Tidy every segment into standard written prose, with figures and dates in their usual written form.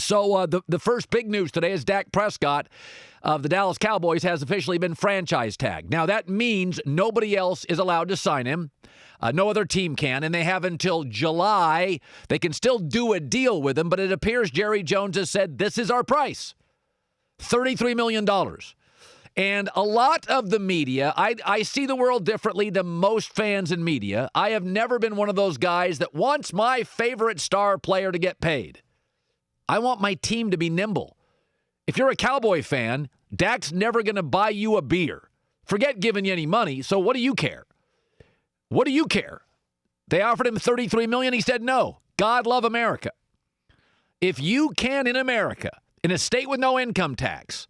So the first big news today is Dak Prescott of the Dallas Cowboys has officially been franchise tagged. Now, that means nobody else is allowed to sign him. No other team can, and they have until July. They can still do a deal with him, but it appears Jerry Jones has said, this is our price, $33 million. And a lot of the media, I see the world differently than most fans in media. I have never been one of those guys that wants my favorite star player to get paid. I want my team to be nimble. If you're a Cowboy fan, Dak's never going to buy you a beer. Forget giving you any money, so what do you care? What do you care? They offered him $33 million. He said no. God love America. If you can in America, in a state with no income tax,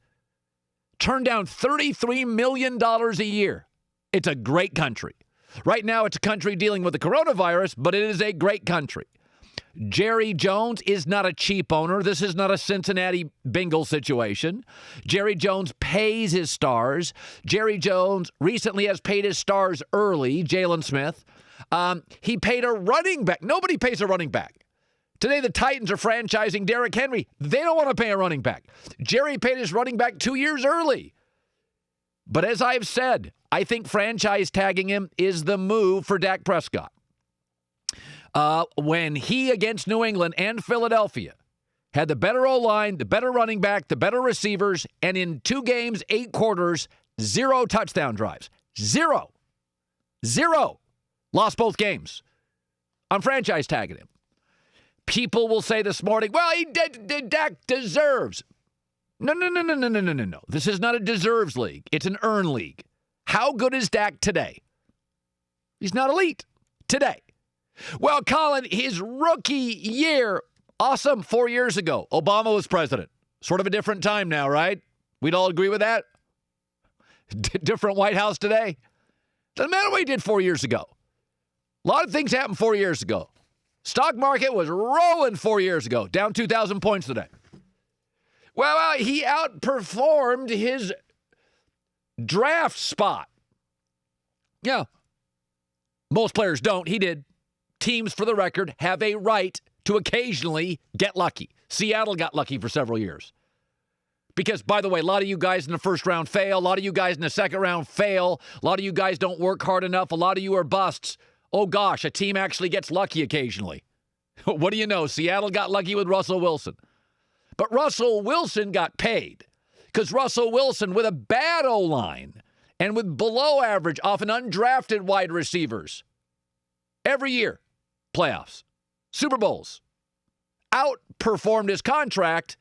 turn down $33 million a year, it's a great country. Right now, it's a country dealing with the coronavirus, but it is a great country. Jerry Jones is not a cheap owner. This is not a Cincinnati Bengals situation. Jerry Jones pays his stars. Jerry Jones recently has paid his stars early, Jalen Smith. He paid a running back. Nobody pays a running back. Today, the Titans are franchising Derrick Henry. They don't want to pay a running back. Jerry paid his running back 2 years early. But as I've said, I think franchise tagging him is the move for Dak Prescott. When he, against New England and Philadelphia, had the better O-line, the better running back, the better receivers, and in 2 games, 8 quarters, 0 touchdown drives. Zero. Lost both games. I'm franchise tagging him. People will say this morning, well, Dak deserves. No. This is not a deserves league. It's an earn league. How good is Dak today? He's not elite today. Well, Colin, his rookie year, awesome, 4 years ago. Obama was president. Sort of a different time now, right? We'd all agree with that? Different White House today? Doesn't matter what he did 4 years ago. A lot of things happened 4 years ago. Stock market was rolling 4 years ago, down 2,000 points today. Well, he outperformed his draft spot. Yeah. Most players don't. He did. Teams, for the record, have a right to occasionally get lucky. Seattle got lucky for several years. Because, by the way, a lot of you guys in the first round fail. A lot of you guys in the second round fail. A lot of you guys don't work hard enough. A lot of you are busts. Oh, gosh, a team actually gets lucky occasionally. What do you know? Seattle got lucky with Russell Wilson. But Russell Wilson got paid because Russell Wilson, with a bad O-line and with below average, often undrafted wide receivers, every year, playoffs, Super Bowls, outperformed his contract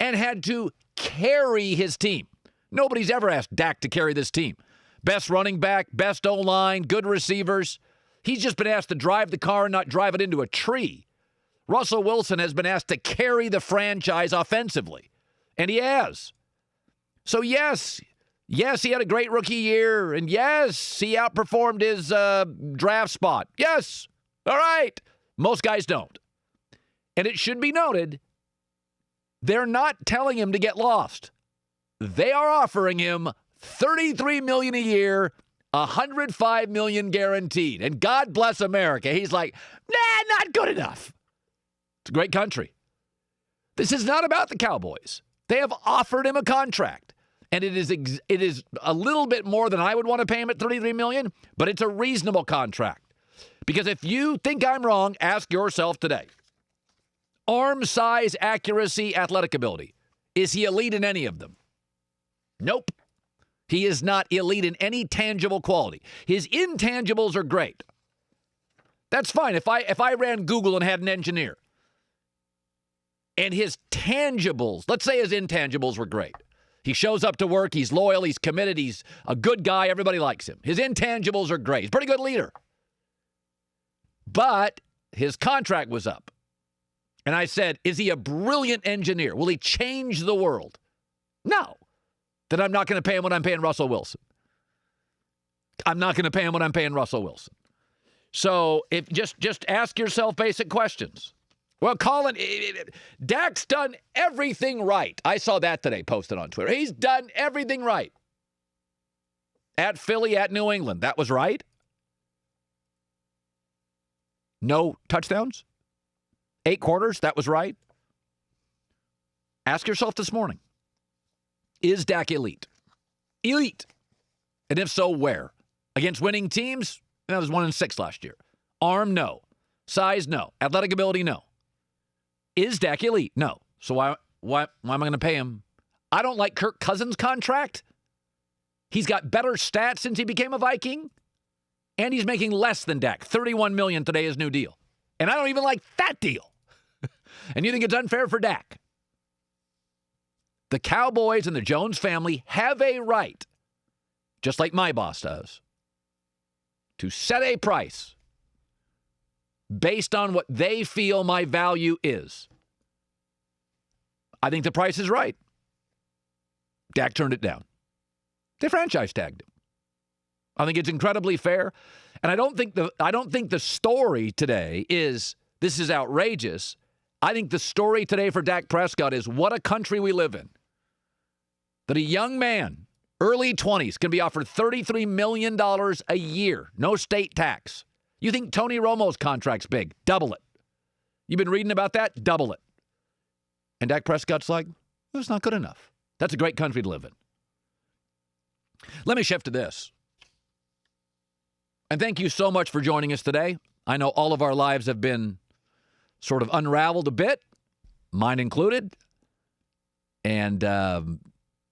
and had to carry his team. Nobody's ever asked Dak to carry this team. Best running back, best O-line, good receivers. He's just been asked to drive the car and not drive it into a tree. Russell Wilson has been asked to carry the franchise offensively, and he has. So, yes, he had a great rookie year, and yes, he outperformed his draft spot. Yes, all right. Most guys don't. And it should be noted, they're not telling him to get lost. They are offering him $33 million a year, $105 million guaranteed. And God bless America. He's like, nah, not good enough. It's a great country. This is not about the Cowboys. They have offered him a contract. And it is a little bit more than I would want to pay him at $33 million, but it's a reasonable contract. Because if you think I'm wrong, ask yourself today. Arm size, accuracy, athletic ability. Is he elite in any of them? Nope. He is not elite in any tangible quality. His intangibles are great. That's fine. If I ran Google and had an engineer, and his tangibles, let's say his intangibles were great. He shows up to work, he's loyal, he's committed, he's a good guy, everybody likes him. His intangibles are great. He's a pretty good leader. But his contract was up. And I said, is he a brilliant engineer? Will he change the world? No. Then I'm not going to pay him what I'm paying Russell Wilson. I'm not going to pay him what I'm paying Russell Wilson. So if just ask yourself basic questions. Well, Colin, Dak's done everything right. I saw that today posted on Twitter. He's done everything right. At Philly, at New England. That was right. No touchdowns. 8 quarters. That was right. Ask yourself this morning, is Dak elite? Elite. And if so, where? Against winning teams? That was 1-6 last year. Arm, no. Size, no. Athletic ability, no. Is Dak elite? No. So why am I going to pay him? I don't like Kirk Cousins' contract. He's got better stats since he became a Viking. And he's making less than Dak. $31 million today, his new deal. And I don't even like that deal. And you think it's unfair for Dak? The Cowboys and the Jones family have a right, just like my boss does, to set a price based on what they feel my value is. I think the price is right. Dak turned it down. They franchise tagged him. I think it's incredibly fair. And I don't think the story today is this is outrageous. I think the story today for Dak Prescott is what a country we live in. That a young man, early 20s, can be offered $33 million a year, no state tax. You think Tony Romo's contract's big? Double it. You've been reading about that? Double it. And Dak Prescott's like, well, it's not good enough. That's a great country to live in. Let me shift to this. And thank you so much for joining us today. I know all of our lives have been sort of unraveled a bit, mine included. And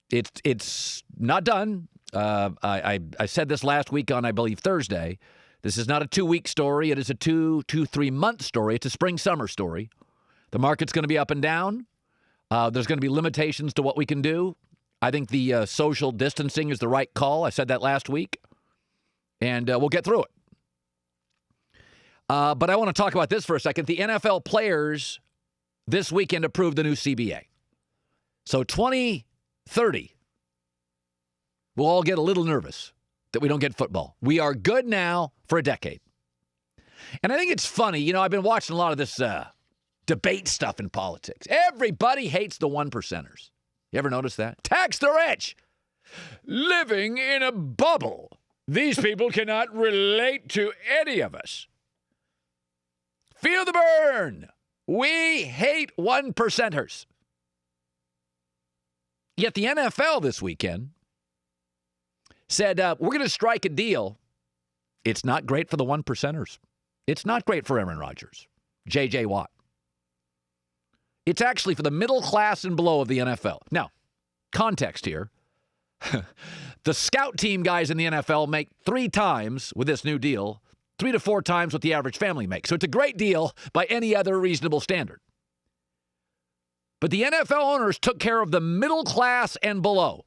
it's not done. I said this last week on, I believe, Thursday. This is not a 2-week story. It is a 3-month story. It's a spring-summer story. The market's going to be up and down. There's going to be limitations to what we can do. I think the social distancing is the right call. I said that last week. And we'll get through it. But I want to talk about this for a second. The NFL players this weekend approved the new CBA. So 2030, we'll all get a little nervous that we don't get football. We are good now for a decade. And I think it's funny. You know, I've been watching a lot of this debate stuff in politics. Everybody hates the 1%ers. You ever notice that? Tax the rich. Living in a bubble. These people cannot relate to any of us. Feel the burn. We hate 1%ers. Yet the NFL this weekend said, we're going to strike a deal. It's not great for the 1%ers. It's not great for Aaron Rodgers, J.J. Watt. It's actually for the middle class and below of the NFL. Now, context here. The scout team guys in the NFL make 3 times with this new deal, 3 to 4 times what the average family makes. So it's a great deal by any other reasonable standard. But the NFL owners took care of the middle class and below.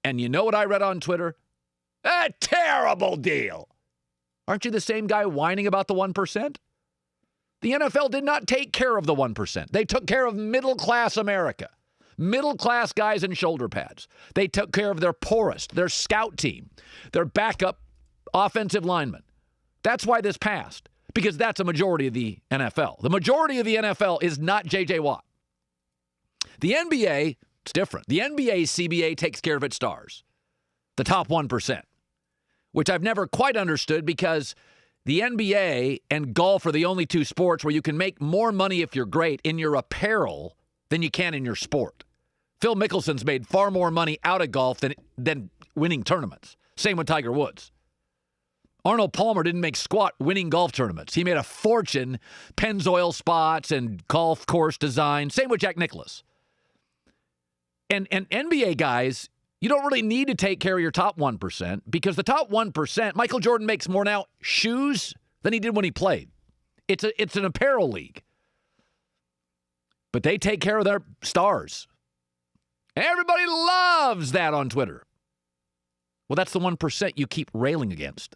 And you know what I read on Twitter? A terrible deal. Aren't you the same guy whining about the 1%? The NFL did not take care of the 1%. They took care of middle class America. Middle class guys in shoulder pads. They took care of their poorest, their scout team, their backup offensive linemen. That's why this passed, because that's a majority of the NFL. The majority of the NFL is not J.J. Watt. The NBA, it's different. The NBA CBA takes care of its stars, the top 1%, which I've never quite understood because the NBA and golf are the only 2 sports where you can make more money if you're great in your apparel than you can in your sport. Phil Mickelson's made far more money out of golf than winning tournaments. Same with Tiger Woods. Arnold Palmer didn't make squat winning golf tournaments. He made a fortune, Pennzoil spots and golf course design. Same with Jack Nicklaus. And NBA guys, you don't really need to take care of your top 1% because the top 1%, Michael Jordan makes more now shoes than he did when he played. It's an apparel league. But they take care of their stars. Everybody loves that on Twitter. Well, that's the 1% you keep railing against.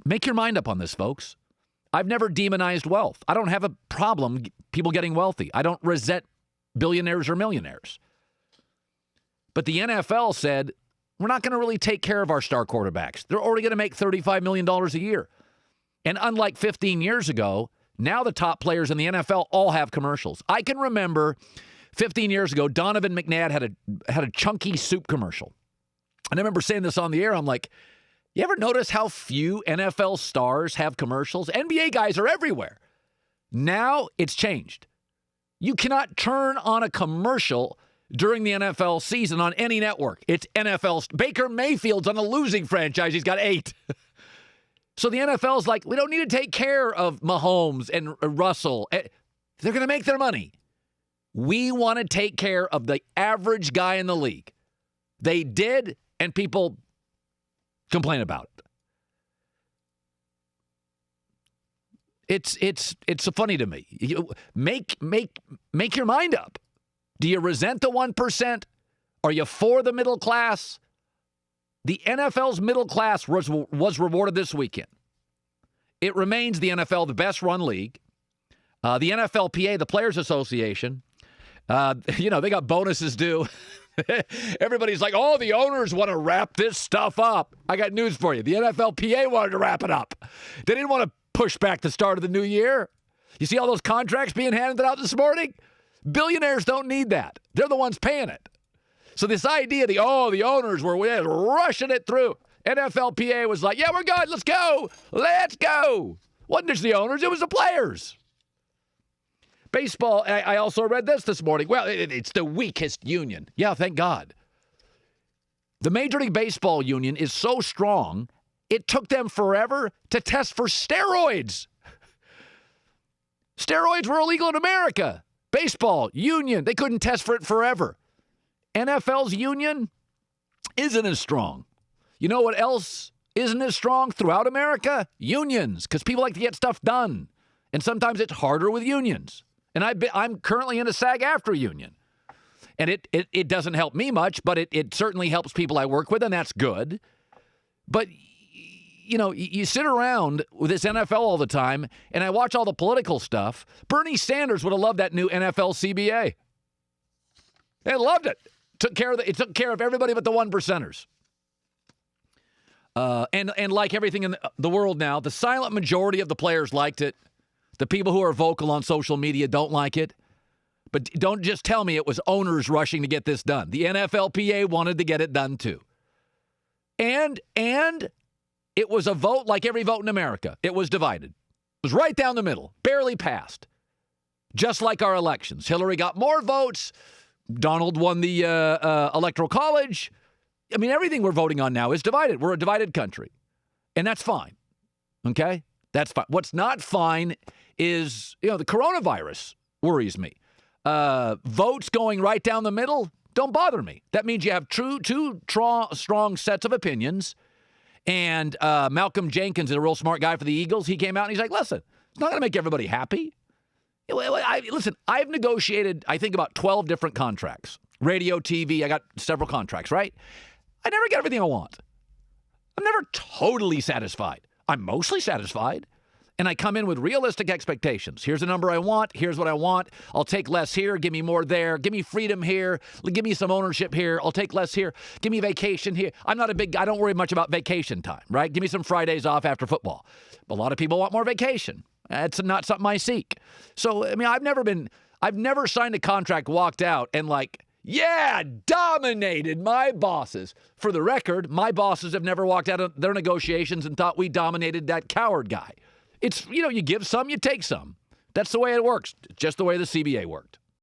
Make your mind up on this, folks. I've never demonized wealth. I don't have a problem people getting wealthy. I don't resent billionaires or millionaires. But the NFL said, we're not going to really take care of our star quarterbacks. They're already going to make $35 million a year. And unlike 15 years ago, now the top players in the NFL all have commercials. I can remember 15 years ago, Donovan McNabb had a chunky soup commercial. And I remember saying this on the air. I'm like, you ever notice how few NFL stars have commercials? NBA guys are everywhere. Now it's changed. You cannot turn on a commercial during the NFL season on any network. It's NFL. Baker Mayfield's on a losing franchise. He's got 8. So the NFL's like, we don't need to take care of Mahomes and Russell. They're going to make their money. We want to take care of the average guy in the league. They did, and people complain about it. It's funny to me. Make your mind up. Do you resent the 1%? Are you for the middle class? The NFL's middle class was rewarded this weekend. It remains the NFL, the best-run league. The NFLPA, the Players Association, they got bonuses due. Everybody's like, oh, the owners want to wrap this stuff up. I got news for you. The NFLPA wanted to wrap it up. They didn't want to push back the start of the new year. You see all those contracts being handed out this morning? Billionaires don't need that. They're the ones paying it. So this idea, the owners were rushing it through. NFLPA was like, yeah, we're good. Let's go. Let's go. Wasn't just the owners. It was the players. Baseball, I also read this morning. Well, it's the weakest union. Yeah, thank God. The Major League Baseball union is so strong, it took them forever to test for steroids. Steroids were illegal in America. Baseball, union, they couldn't test for it forever. NFL's union isn't as strong. You know what else isn't as strong throughout America? Unions, because people like to get stuff done. And sometimes it's harder with unions. And I'm currently in a SAG-AFTRA union. And it doesn't help me much, but it certainly helps people I work with, and that's good. But, you sit around with this NFL all the time, and I watch all the political stuff. Bernie Sanders would have loved that new NFL CBA. They loved it. It took care of everybody but the 1%ers. And like everything in the world now, the silent majority of the players liked it. The people who are vocal on social media don't like it. But don't just tell me it was owners rushing to get this done. The NFLPA wanted to get it done too. And it was a vote like every vote in America. It was divided. It was right down the middle, barely passed. Just like our elections. Hillary got more votes. Donald won the Electoral College. I mean, everything we're voting on now is divided. We're a divided country. And that's fine. Okay? That's fine. What's not fine is, the coronavirus worries me. Votes going right down the middle don't bother me. That means you have two strong sets of opinions. And Malcolm Jenkins is a real smart guy for the Eagles. He came out and he's like, listen, it's not going to make everybody happy. Listen, I've negotiated, I think, about 12 different contracts. Radio, TV, I got several contracts, right? I never get everything I want. I'm never totally satisfied. I'm mostly satisfied. And I come in with realistic expectations. Here's the number I want. Here's what I want. I'll take less here. Give me more there. Give me freedom here. Give me some ownership here. I'll take less here. Give me vacation here. I don't worry much about vacation time, right? Give me some Fridays off after football. But a lot of people want more vacation. That's not something I seek. So, I mean, I've never signed a contract, walked out, and dominated my bosses. For the record, my bosses have never walked out of their negotiations and thought we dominated that Cowherd guy. It's, you give some, you take some. That's the way it works. Just the way the CBA worked.